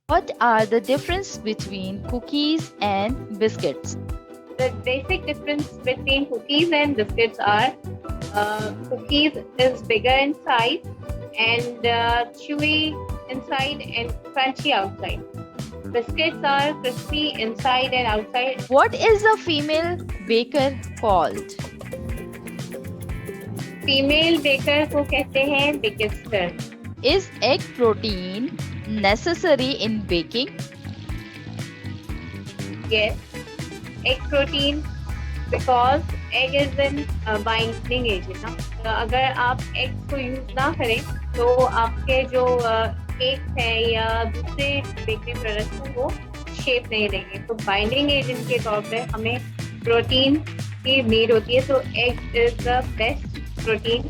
What are the difference between cookies and biscuits? The basic difference between cookies and biscuits are cookies is bigger in size and chewy inside and crunchy outside. Biscuits are crispy inside and outside. What is a female baker called? Female baker को कहते हैं बिगेस्टर. Is egg protein necessary in baking? Yes, egg protein because egg is an binding agent. ना अगर आप egg को use ना करें तो आपके जो केक है या दूसरे बेकरी प्रोडक्ट्स हैं वो शेप नहीं देंगे. तो बाइंडिंग एजेंट के तौर पे हमें प्रोटीन की नीड होती है. तो egg is the best protein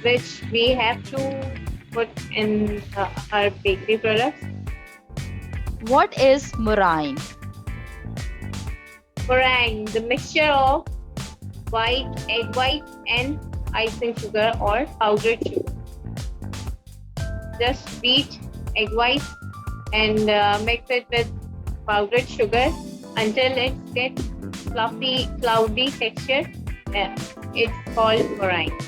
which we have to put in our bakery products. What is meringue? Meringue, the mixture of egg white and icing sugar or powdered sugar. Just beat egg white and mix it with powdered sugar until it gets fluffy, cloudy texture. It's called meringue.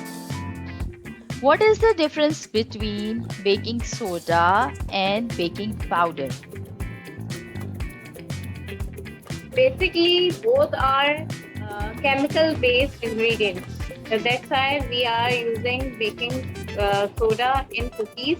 What is the difference between baking soda and baking powder? Basically, both are chemical-based ingredients. That's why we are using baking soda in cookies